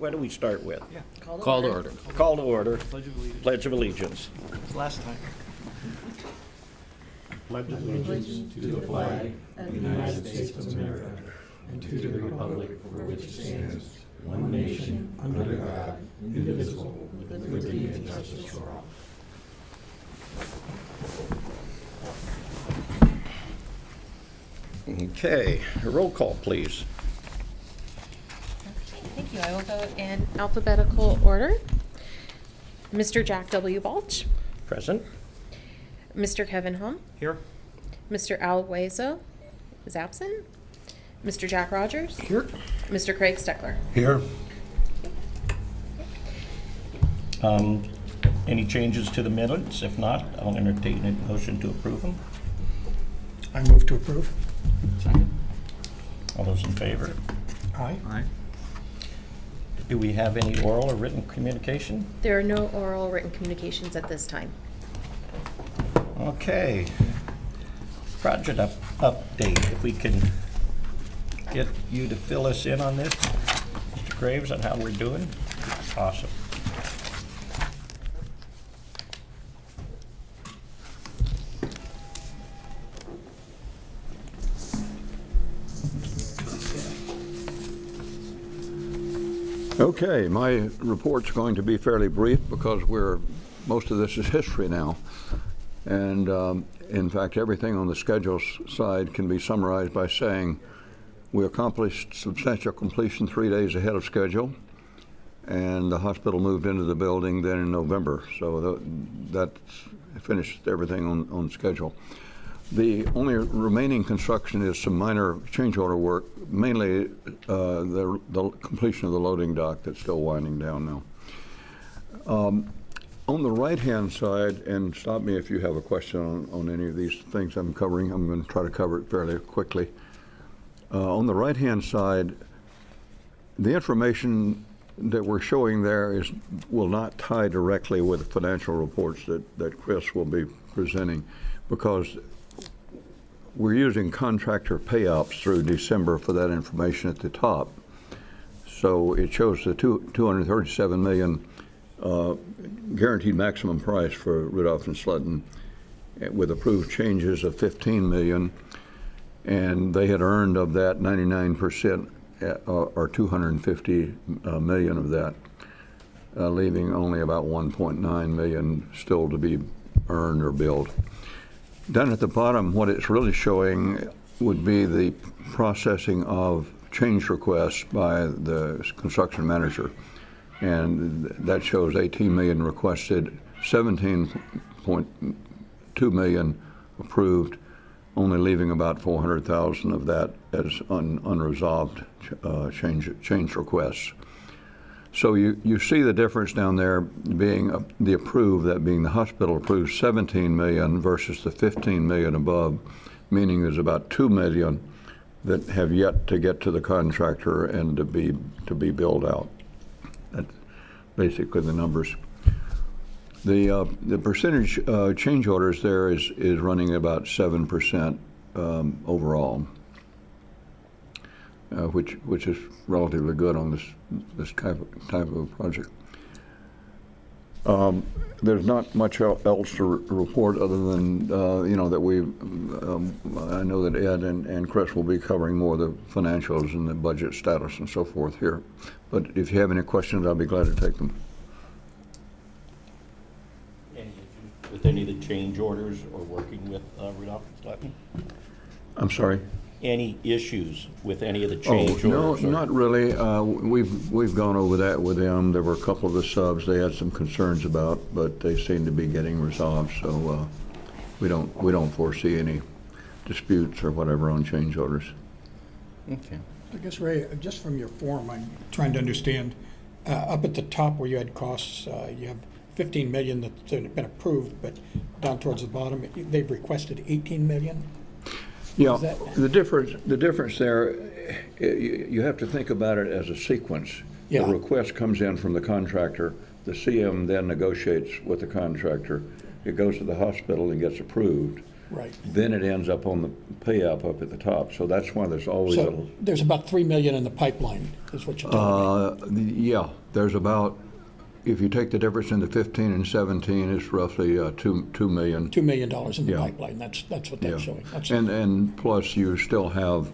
What do we start with? Yeah. Call to order. Call to order. Pledge of Allegiance. Pledge of Allegiance. Last time. Pledge of Allegiance. to the flag of the United States of America and to the republic for which it stands, one nation, under God, indivisible, with liberty and justice for all. Okay, a roll call, please. Okay, thank you. I will go in alphabetical order. Mr. Jack W. Balch, Present. Mr. Kevin Hum, Here. Mr. Al Hueso is absent, Mr. Jack Rogers, Here. Mr. Craig Steckler. Here. Any changes to the minutes? If not, I'll entertain a motion to approve them. I move to approve. Second. All those in favor? Aye. Aye. Do we have any oral or written communication? There are no oral written communications at this time. Okay. Project update. If we can get you to fill us in on this, Mr. Graves, on how we're doing. Awesome. Okay, my report's going to be fairly brief because most of this is history now. And in fact, everything on the schedule side can be summarized by saying we accomplished substantial completion 3 days ahead of schedule, and the hospital moved into the building then in November. So that finished everything on schedule. The only remaining construction is some minor change order work, mainly the completion of the loading dock that's still winding down now. On the right-hand side, and stop me if you have a question on any of these things I'm covering, I'm going to try to cover it fairly quickly. On the right-hand side, the information that we're showing there will not tie directly with the financial reports that Chris will be presenting, because we're using contractor payouts through December for that information at the top. So it shows the $237 million guaranteed maximum price for Rudolph and Slutton, with approved changes of $15 million, and they had earned of that 99%, or $250 million of that, leaving only about $1.9 million still to be earned or billed. Down at the bottom, what it's really showing would be the processing of change requests by the construction manager. And that shows 18 million requested, 17.2 million approved, only leaving about 400,000 of that as unresolved change requests. So you see the difference down there being the approved, that being the hospital approved 17 million versus the 15 million above, meaning there's about 2 million that have yet to get to the contractor and to be billed out. That's basically the numbers. The percentage change orders there is running about 7% overall, which is relatively good on this type of project. There's not much else to report other than that we. I know that Ed and Chris will be covering more of the financials and the budget status and so forth here. But if you have any questions, I'll be glad to take them. Any issues with any of the change orders or working with Rudolph and Slutton? I'm sorry. Any issues with any of the change orders? No, not really. We've gone over that with them. There were a couple of the subs they had some concerns about, but they seem to be getting resolved. So we don't foresee any disputes or whatever on change orders. Okay. I guess, Ray, just from your form, I'm trying to understand, up at the top where you had costs, you have 15 million that's been approved, but down towards the bottom, they've requested 18 million? Yeah, the difference there, you have to think about it as a sequence. Yeah. The request comes in from the contractor. The CM then negotiates with the contractor. It goes to the hospital and gets approved. Right. then it ends up on the pay app up at the top. So that's why there's always a So there's about 3 million in the pipeline, is what you're telling me. yeah, there's about, if you take the difference in the 15 and 17, it's roughly 2 million. $2 million in the Yeah. pipeline, that's what Yeah. that's showing. That's And plus you still have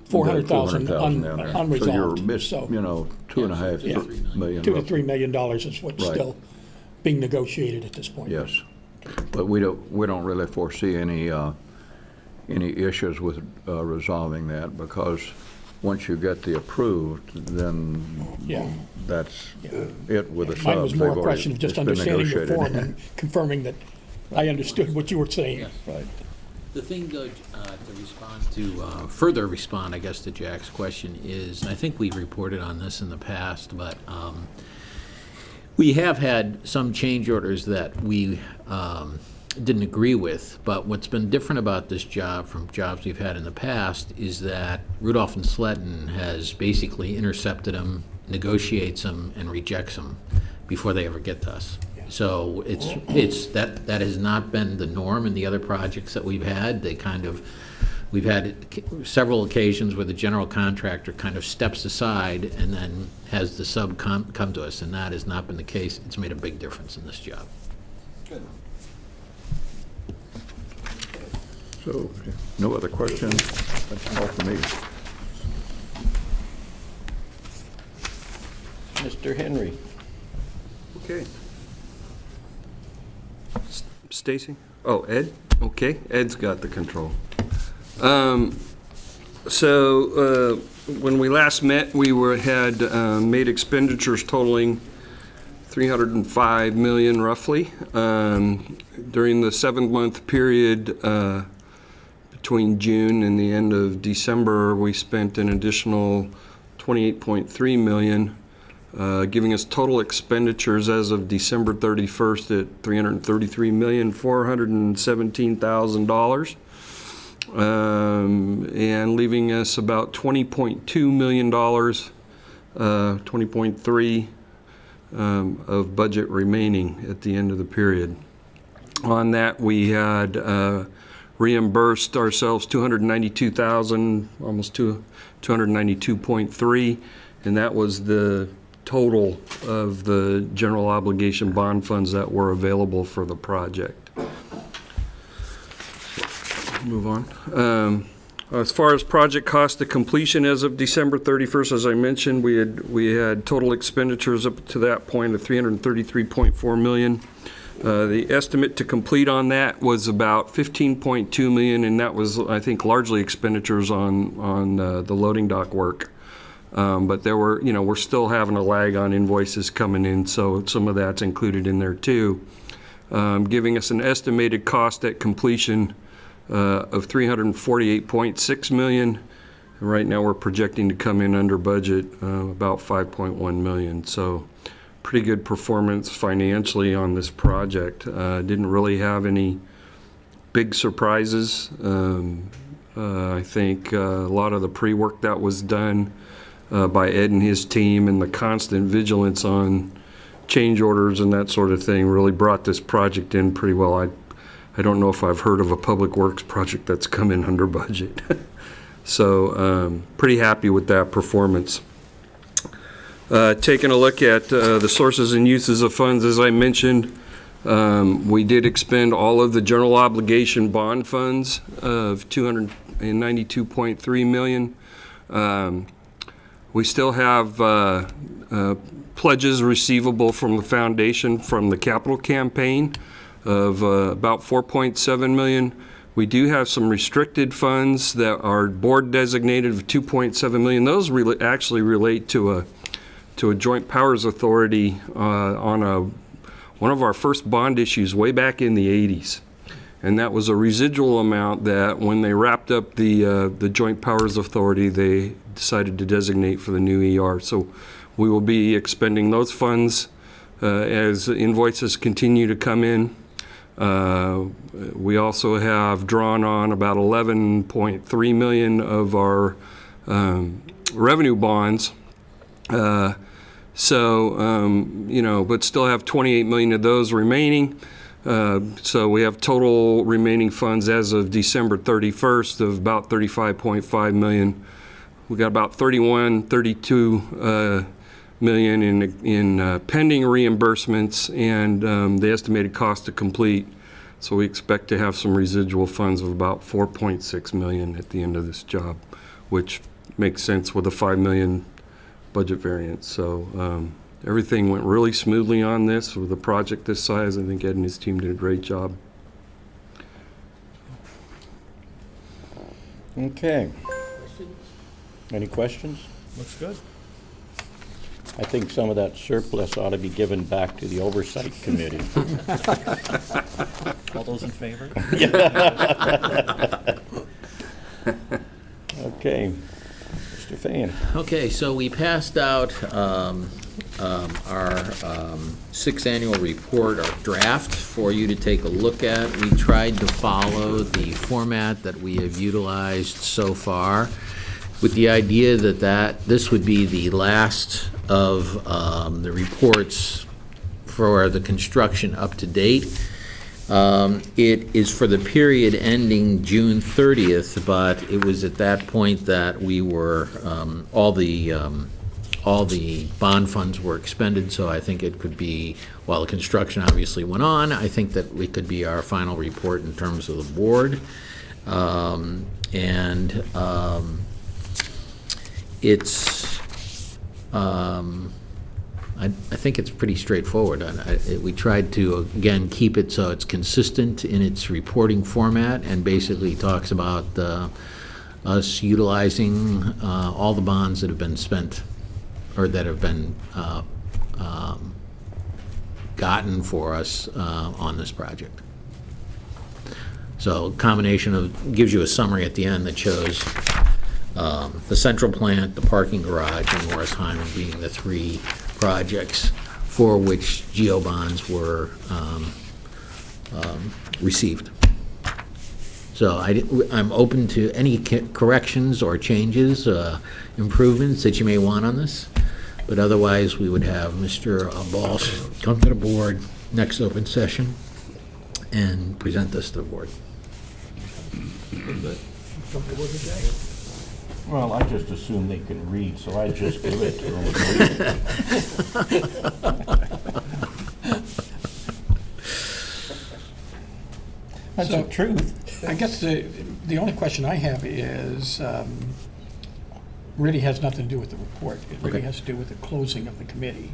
400,000 down there. unresolved. So you're missed, So you know, 2.5 Yeah. million. $2 to roughly. $3 million is what's Right. still being negotiated at this point. Yes, but we don't really foresee any issues with resolving that, because once you get the approved, then Yeah. that's Yeah. it with the subs. Mine was more They've a question of already- just it's been understanding your negotiated. form and confirming that I understood what you were saying. Yes. Right. The thing, though, to respond to, further respond, I guess, to Jack's question is, and I think we've reported on this in the past, but we have had some change orders that we didn't agree with, but what's been different about this job from jobs we've had in the past is that Rudolph and Sletton has basically intercepted them, negotiates them, and rejects them before they ever get to us. So that has not been the norm in the other projects that we've had. We've had several occasions where the general contractor kind of steps aside and then has the sub come to us, and that has not been the case. It's made a big difference in this job. So, no other questions? That's all for me. Mr. Henry? Okay. Stacey? Oh, Ed? Okay, Ed's got the control. When we last met, we had made expenditures totaling $305 million roughly. During the 7-month period between June and the end of December, we spent an additional $28.3 million. Giving us total expenditures as of December 31st at $333,417,000, and leaving us about $20.2 million, 20.3 of budget remaining at the end of the period. On that, we had reimbursed ourselves $292,000, almost 292.3, and that was the total of the general obligation bond funds that were available for the project. Move on. As far as project cost to completion as of December 31st, as I mentioned, we had total expenditures up to that point of $333.4 million. The estimate to complete on that was about $15.2 million, and that was, I think, largely expenditures on the loading dock work. But there were, we're still having a lag on invoices coming in, so some of that's included in there too, giving us an estimated cost at completion of $348.6 million. And right now we're projecting to come in under budget about $5.1 million. So pretty good performance financially on this project. Didn't really have any big surprises. I think a lot of the pre-work that was done by Ed and his team, and the constant vigilance on change orders and that sort of thing really brought this project in pretty well. I don't know if I've heard of a public works project that's come in under budget. So pretty happy with that performance. Taking a look at the sources and uses of funds, as I mentioned, we did expend all of the general obligation bond funds of $292.3 million. We still have pledges receivable from the foundation from the capital campaign of about $4.7 million. We do have some restricted funds that are board designated of $2.7 million. Those actually relate to a joint powers authority on one of our first bond issues way back in the 80s. And that was a residual amount that when they wrapped up the joint powers authority, they decided to designate for the new ER. So we will be expending those funds as invoices continue to come in. We also have drawn on about $11.3 million of our revenue bonds. But still have $28 million of those remaining. So we have total remaining funds as of December 31st of about $35.5 million. We got about 32 million in pending reimbursements and the estimated cost to complete. So we expect to have some residual funds of about 4.6 million at the end of this job, which makes sense with a 5 million budget variance. So everything went really smoothly on this with a project this size. I think Ed and his team did a great job. Okay. Any questions? Looks good. I think some of that surplus ought to be given back to the Oversight Committee. All those in favor? Okay. Mr. Fayen. Okay, so we passed out our sixth annual report, our draft, for you to take a look at. We tried to follow the format that we have utilized so far, with the idea that this would be the last of the reports for the construction up to date. It is for the period ending June 30th, but it was at that point that we were, all the bond funds were expended, so I think it could be, while the construction obviously went on, I think that it could be our final report in terms of the board. I think it's pretty straightforward. We tried to, again, keep it so it's consistent in its reporting format, and basically talks about us utilizing all the bonds that have been spent, or that have been gotten for us on this project. So a combination of, gives you a summary at the end that shows the central plant, the parking garage, and Morris Hyman being the three projects for which GO bonds were received. So I'm open to any corrections or changes, improvements that you may want on this, but otherwise we would have Mr. Balch come to the board next open session and present this to the board. Well, I just assume they can read, so I just give it to them. That's the truth. I guess the only question I have is, really has nothing to do with the report. It really Okay. has to do with the closing of the committee.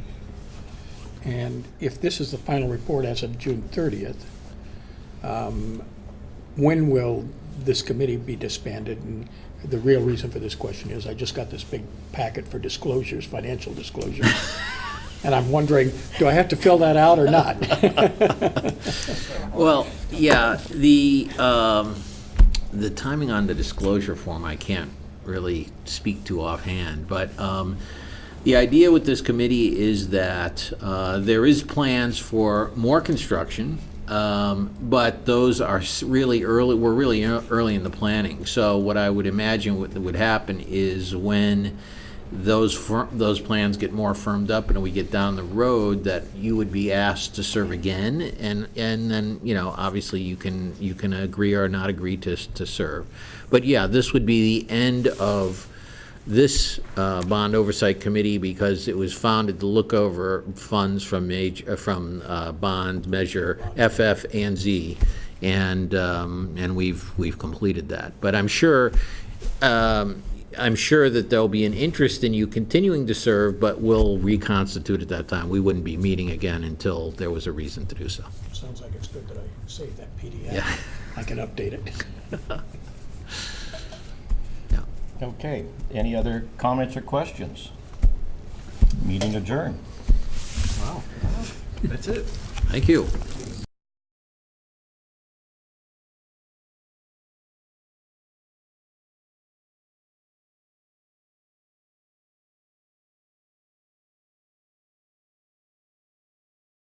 And if this is the final report as of June 30th, when will this committee be disbanded? And the real reason for this question is I just got this big packet for disclosures, financial disclosures. And I'm wondering, do I have to fill that out or not? Well, yeah, the timing on the disclosure form, I can't really speak to offhand, but the idea with this committee is that there is plans for more construction, but those are really early, we're really early in the planning. So what I would imagine would happen is when those plans get more firmed up and we get down the road, that you would be asked to serve again, and then, you know, obviously you can agree or not agree to serve. But yeah, this would be the end of this bond oversight committee, because it was founded to look over funds from bond measure FF and Z, and we've completed that. But I'm sure that there'll be an interest in you continuing to serve, but we'll reconstitute at that time. We wouldn't be meeting again until there was a reason to do so. Sounds like it's good that I saved that PDF. Yeah. I can update it. Yeah. Okay, any other comments or questions? Meeting adjourned. Wow. That's it. Thank you.